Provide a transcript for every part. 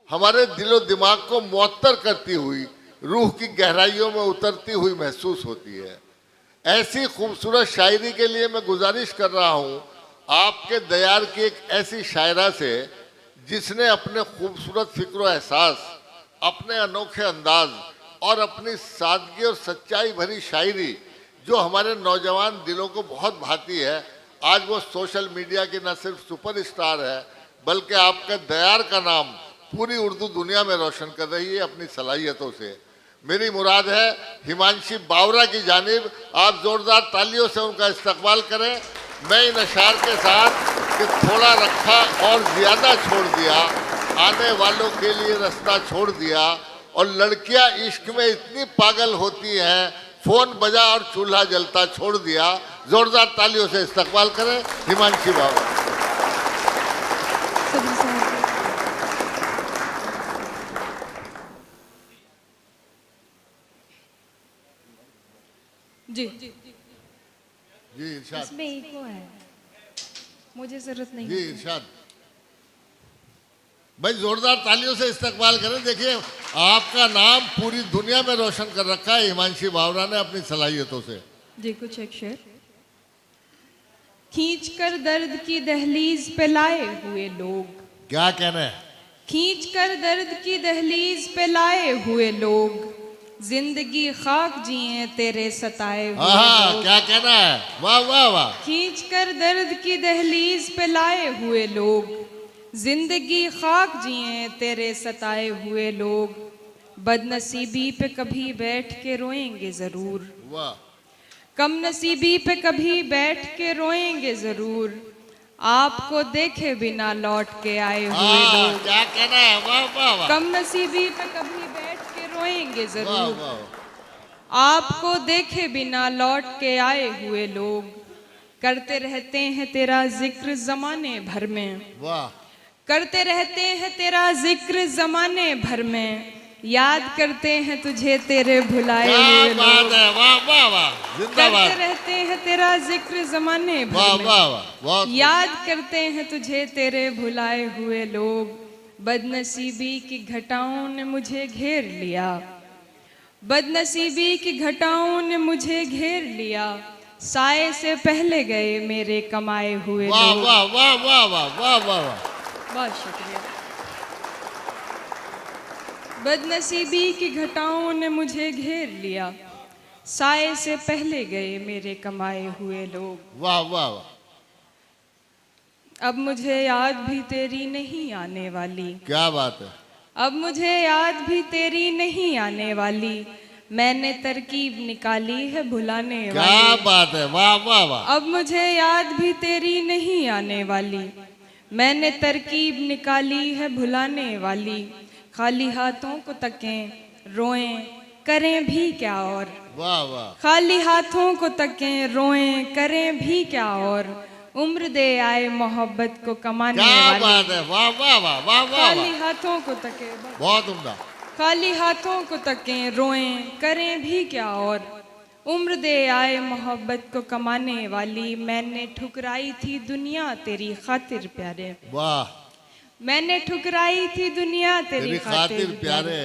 हमारे दिलो दिमाग को मुअत्तर करती हुई, रूह की गहराइयों में उतरती हुई महसूस होती है। ऐसी खूबसूरत शायरी के लिए मैं गुजारिश कर रहा हूँ आपके दयार की एक ऐसी शायरा से जिसने अपने खूबसूरत फिक्र एहसास, अपने अनोखे अंदाज और अपनी सादगी और सच्चाई भरी शायरी जो हमारे नौजवान दिलों को बहुत भाती है, आज वो सोशल मीडिया की न सिर्फ सुपरस्टार है बल्कि आपके दयार का नाम पूरी उर्दू दुनिया में रोशन कर रही है अपनी सलाहियतों से। मेरी मुराद है हिमांशी बावरा की जानिब आप जोरदार तालियों से उनका इस्तकबाल करें। मैं इन अशार के साथ कि थोड़ा रखा और ज़्यादा छोड़ दिया, आने वालों के लिए रास्ता छोड़ दिया, और लड़कियां इश्क में इतनी पागल होती हैं, फ़ोन बजा और चूल्हा जलता छोड़ दिया। जोरदार तालियों से इस्तकबाल करें हिमांशी बावरा। जी इरशाद। इसमें इको है, मुझे जरूरत नहीं। जी इरशाद भाई, जोरदार तालियों से इस्तकबाल करें। देखिए आपका नाम पूरी दुनिया में रोशन कर रखा है हिमांशी बावरा ने अपनी सलाहियतों से। जी कुछ एक शेर। खींच कर दर्द की दहलीज पे लाए हुए लोग, क्या कहना है? खींच कर दर्द की दहलीज पे लाए हुए लोग, जिंदगी खाक जिए तेरे सताए हुए लोग। क्या कहना है? वाह वाह वाह। खींच कर दर्द की दहलीज पे लाए हुए लोग, जिंदगी खाक जिए तेरे सताए हुए लोग, बदनसीबी पे कभी बैठ के रोएंगे जरूर, वाह। कम नसीबी पे कभी बैठ के रोएंगे जरूर, आपको देखे बिना लौट के आए हुए लोग। क्या कहना है? वाह वाह वाह। कम नसीबी पे कभी बैठ के रोएंगे वाह जरूर, वाह। आपको देखे बिना लौट के आए हुए लोग, करते रहते हैं तेरा जिक्र जमाने भर में, वाह। करते रहते हैं तेरा जिक्र जमाने भर में, याद करते हैं तुझे तेरे भुलाए हुए लोग। वाह वाह वाह। जिंदाबाद। करते रहते हैं तेरा जिक्र जमाने वाह भर में, वाह वाह। बहुत याद करते हैं तुझे तेरे भुलाए हुए लोग, बदनसीबी की घटाओं ने मुझे घेर लिया, बदनसीबी की घटाओं ने मुझे घेर लिया, साए से पहले गए मेरे कमाए हुए लोग। वाह वाह वाह वाह वाह वाह वाह। बहुत शुक्रिया। बदनसीबी की घटाओं ने मुझे घेर लिया, साए से पहले गए मेरे कमाए हुए लोग। वाह वाह वाह। अब मुझे याद भी तेरी नहीं आने वाली, क्या बात है? अब मुझे याद भी तेरी नहीं आने वाली, मैंने तरकीब निकाली है भुलाने वाली। क्या बात है? वाह वाह वाह। अब मुझे याद भी तेरी नहीं आने वाली, मैंने तरकीब निकाली है भुलाने वाली, खाली हाथों को तकें रोएं करें भी क्या और, वाह वाह। खाली हाथों को तकें रोएं करें भी क्या और, उम्र दे आए मोहब्बत को कमाने क्या वाली। बात है? वाह वाह वाह वाह वाह। खाली हाथों को तके, बहुत उम्दा। खाली हाथों को तकें रोएं करें भी क्या और, उम्र दे आए मोहब्बत को कमाने वाली, मैंने ठुकराई थी दुनिया तेरी खातिर प्यारे, वाह। मैंने ठुकराई थी दुनिया तेरी खातिर प्यारे।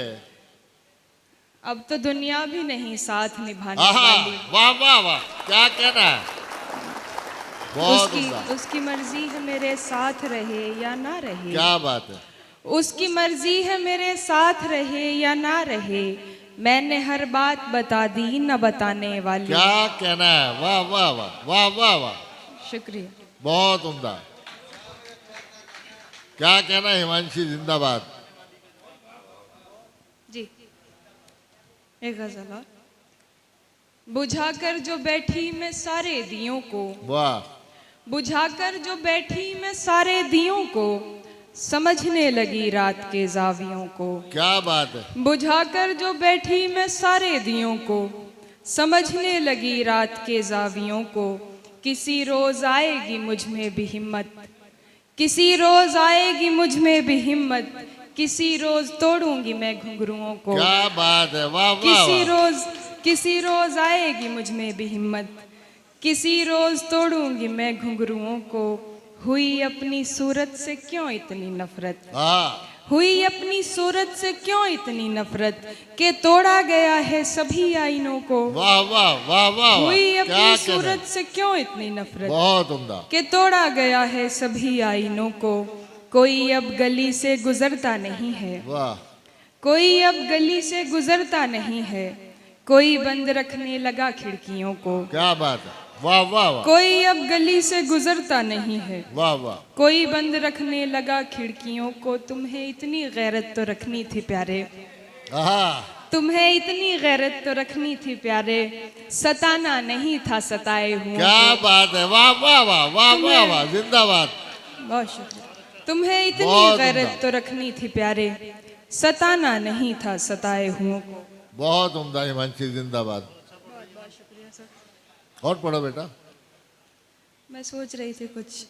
अब तो दुनिया भी नहीं साथ निभाने वाली। वाह वाह वाह। क्या कहना है? बहुत उसकी उम्दा। उसकी मर्जी है मेरे साथ रहे या ना रहे, क्या बात है? उसकी मर्जी है मेरे साथ रहे या ना रहे, मैंने हर बात बता दी न बताने वाली। क्या कहना है? वाह वाह वाह वाह वाह वाह। शुक्रिया। बहुत उम्दा। क्या कहना है हिमांशी? जिंदाबाद। जी एक गजल और। बुझाकर जो बैठी मैं सारे दियों को, वाह। बुझाकर जो बैठी मैं सारे दियों को, समझने लगी रात के जावियों को। क्या बात है? बुझाकर जो बैठी मैं सारे दियों को, समझने लगी रात के जावियों को, किसी रोज आएगी मुझ में भी हिम्मत, किसी रोज आएगी मुझ में भी हिम्मत, किसी रोज तोड़ूंगी मैं घुंघरुओं को। क्या बात है? वाह वाह। किसी रोज आएगी मुझ में भी हिम्मत, किसी रोज तोड़ूंगी मैं घुंघरुओं को, हुई अपनी सूरत से क्यों इतनी नफरत, हुई अपनी सूरत से क्यों इतनी नफरत कि तोड़ा गया है सभी आईनों को। वाह वाह वाह वाह, हुई क्या अपनी कहना सूरत है। से क्यों इतनी नफरत बहुत उम्दा। कि तोड़ा गया है सभी आईनों को। कोई अब गली से गुजरता नहीं है, वाह कोई अब गली से गुजरता नहीं है। कोई बंद रखने लगा खिड़कियों को। क्या बात है, वाह वाह वाह कोई अब गली से गुजरता नहीं है, वाह वाह। कोई बंद रखने लगा खिड़कियों को। तुम्हें इतनी गैरत तो रखनी थी प्यारे, हाँ तुम्हें इतनी गैरत तो रखनी थी प्यारे। सताना नहीं था सताए हुए। क्या बात है, वाह वाह वाह वाह वाह वाह, जिंदाबाद। बहुत शुक्रिया। तुम्हें इतनी बहुत गैरत उम्दा। तो रखनी थी प्यारे, सताना नहीं था सताए हुओं को। बहुत उम्दा हिमांशी, जिंदाबाद। और पढ़ो बेटा। मैं सोच रही थी कुछ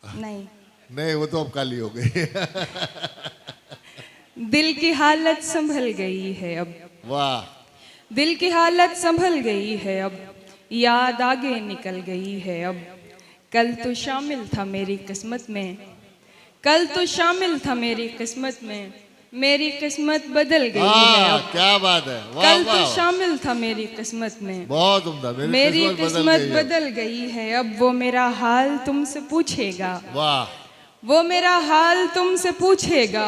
नहीं। नहीं, वो तो अब काली हो गई। दिल की हालत संभल गई है अब, वाह दिल की हालत संभल गई है अब। याद आगे निकल गई है अब। कल तो शामिल था मेरी किस्मत में, कल तो शामिल था मेरी किस्मत में। मेरी किस्मत बदल गई है हाँ, अब। क्या बात है, वाह कल वाह तो वाह। शामिल था मेरी किस्मत में। बहुत उम्दा। मेरी किस्मत गई है। बदल गई है अब। वो मेरा हाल तुमसे पूछेगा, वाह वो मेरा हाल तुमसे पूछेगा।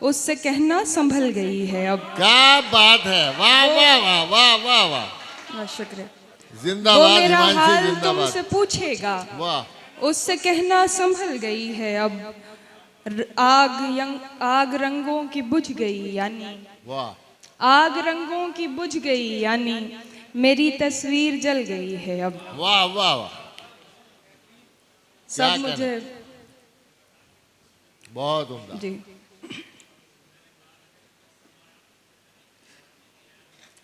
उससे कहना संभल गई है अब। क्या बात है, वाह वाह वाह वाह वाह वाह, बहुत शुक्रिया। वो जिंदाबाद मेरा हिमांशी, हाल जिंदाबाद। तुमसे पूछेगा, वाह उससे कहना संभल गई है अब। आग रंगों की बुझ गई यानी, वाह आग रंगों की बुझ गई यानी। मेरी तस्वीर जल गई है अब। वाह वाह वाह, सब क्या मुझे बहुत उम्दा। जी।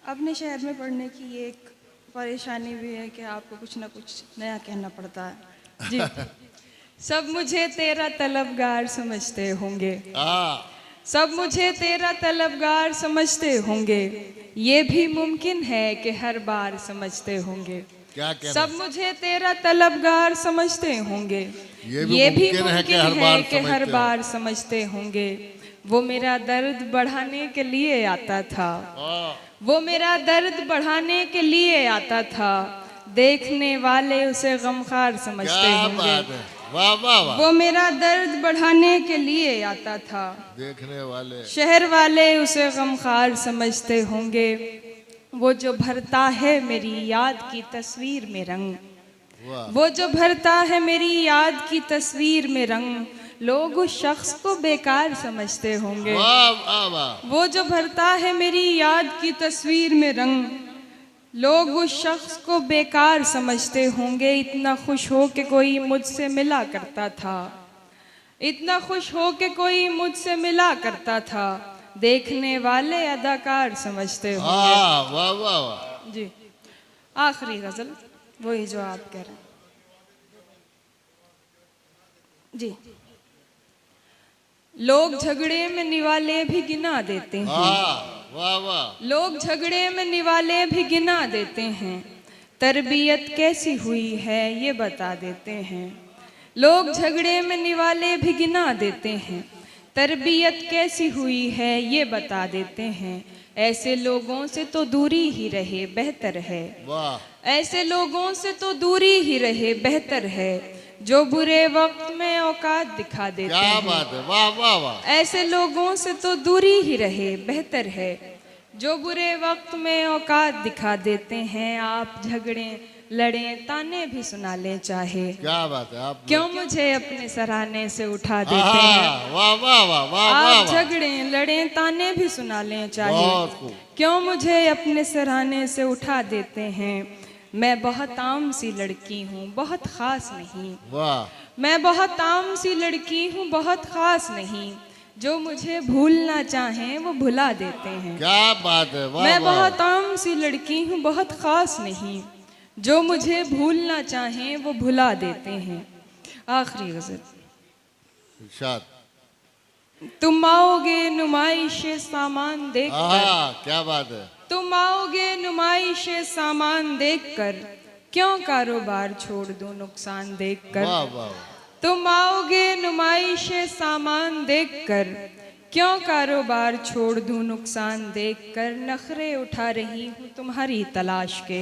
अपने शहर में पढ़ने की ये एक परेशानी भी है कि आपको कुछ ना कुछ नया कहना पड़ता है जी। सब मुझे तेरा तलबगार समझते होंगे, हाँ सब मुझे तेरा तलबगार समझते होंगे। ये भी मुमकिन है कि हर बार समझते होंगे। क्या कहना सब मुझे तेरा तलबगार समझते होंगे। ये भी ये भी मुमकिन है कि मुमकिन हर है बार कि हर समझते बार समझते होंगे। वो मेरा दर्द बढ़ाने के लिए आता था, हाँ, वो मेरा दर्द बढ़ाने के लिए आता था। देखने वाले उसे गमखार समझते क्या होंगे। बात है, वाह वाह वाह। वो मेरा दर्द बढ़ाने के लिए आता था। देखने वाले शहर वाले उसे गमखार समझते होंगे। वो जो भरता है मेरी याद की तस्वीर में रंग, वाह वो जो भरता है मेरी याद की तस्वीर में रंग। लोग उस शख्स को बेकार समझते होंगे। वाह वाह वाह, वो जो भरता है मेरी याद की तस्वीर में रंग। लोग उस शख्स को बेकार समझते होंगे। इतना खुश हो के कोई मुझसे मिला करता था, इतना खुश हो के कोई मुझसे मिला करता था। देखने वाले अदाकार समझते होंगे। हाँ वाह वाह वाह। जी, आखिरी गजल वही जो आप कह रहे हैं जी। लोग झगड़े में निवाले भी गिना देते हैं, हाँ वाह वाह, लोग झगड़े में निवाले भी गिना देते हैं। तरबियत कैसी हुई है ये बता देते हैं। लोग झगड़े में निवाले भी गिना देते हैं। तरबियत कैसी हुई है ये बता देते हैं। ऐसे लोगों से तो दूरी ही रहे बेहतर है, वाह ऐसे लोगों से तो दूरी ही रहे बेहतर है। जो बुरे वक्त में औकात दिखा देते क्या हैं। बात है, वाह वाह वाह। ऐसे लोगों से तो दूरी ही रहे बेहतर है। जो बुरे वक्त में औकात दिखा देते हैं। आप झगड़े लड़ें ताने भी सुना लें चाहे। क्या बात है, आप क्यों मुझे अपने सराहने से उठा देते हैं। हाँ, वाह वाह वाह वाह वाह आप वाह, झगड़े लड़ें ताने भी सुना लें चाहे। बहुत खूब। क्यों मुझे अपने सराहने से उठा देते हैं। मैं बहुत आम सी लड़की हूँ बहुत ख़ास नहीं, वाह मैं बहुत आम सी लड़की हूँ बहुत ख़ास नहीं। जो मुझे भूलना चाहें वो भुला देते हैं। क्या बात है, वाह मैं वाह। बहुत आम सी लड़की हूँ बहुत ख़ास नहीं। जो मुझे भूलना चाहें वो भुला देते हैं। आखिरी गज़ल। इरशाद। तुम आओगे नुमाइश सामान देख कर, हाँ क्या बात है, तुम आओगे नुमाइश सामान देख कर। क्यों कारोबार छोड़ दूं नुकसान देख कर। वाह वाह वाह। तुम आओगे नुमाइश सामान देखकर, क्यों कारोबार छोड़ दूं नुकसान देखकर। नखरे उठा रही हूँ तुम्हारी तलाश के,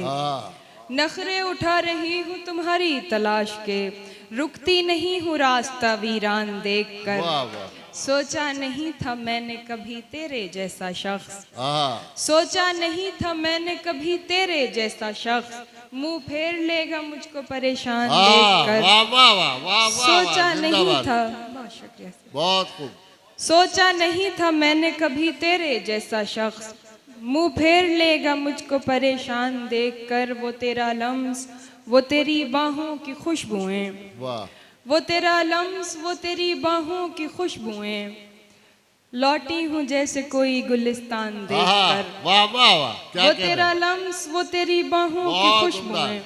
नखरे उठा रही हूँ तुम्हारी तलाश के। रुकती नहीं हूँ रास्ता वीरान देखकर। वाह वाह, सोचा नहीं था मैंने कभी तेरे जैसा शख्स, हाँ सोचा नहीं था मैंने कभी तेरे जैसा शख्स। मुंह फेर लेगा मुझको परेशान हाँ, देखकर। वाह वाह वाह वाह वाह, सोचा नहीं जिंदाबाद। था, बहुत शुक्रिया। बहुत खूब। सोचा नहीं था मैंने कभी तेरे जैसा शख्स। मुंह फेर लेगा मुझको परेशान देखकर। वो तेरा लम्स, वो तेरी बाहों की खुशबुएं, वाह, वो तेरा लम्स, वो तेरी बाहों की खुशबुएं। लौटी हूँ जैसे कोई गुलिस्तान हाँ, देखकर। वाह वाह वाह, क्या वो कह रहे तेरा हैं? लम्स, वो तेरी बाहों की बहुत खुशबुएं।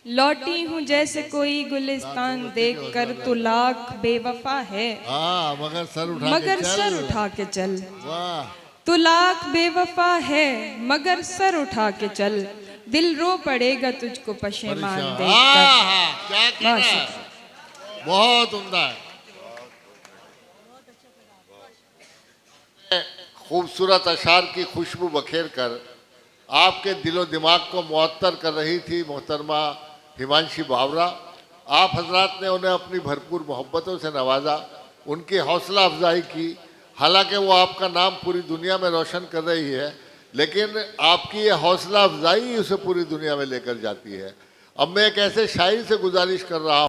लौटी हूँ जैसे कोई गुलिस्तान देखकर। तू लाख बेवफा है हाँ, मगर सर उठा मगर के सर चल। उठा के चल। वाह, तू लाख बेवफा है मगर सर उठा के चल। दिल रो पड़ेगा तुझको पशेमान परेशान। देखकर। हाँ हाँ, क्या कह वाह, रहा है? बहुत उम्दा है। खूबसूरत अशार की खुशबू बखेर कर आपके दिलो दिमाग को मुअत्तर कर रही थी मोहतरमा हिमांशी बावरा। आप हजरात ने उन्हें अपनी भरपूर मोहब्बतों से नवाजा, उनकी हौसला अफजाई की। हालांकि वो आपका नाम पूरी दुनिया में रोशन कर रही है, लेकिन आपकी ये हौसला अफजाई उसे पूरी दुनिया में लेकर जाती है। अब मैं एक ऐसे शायर से गुजारिश कर रहा हूँ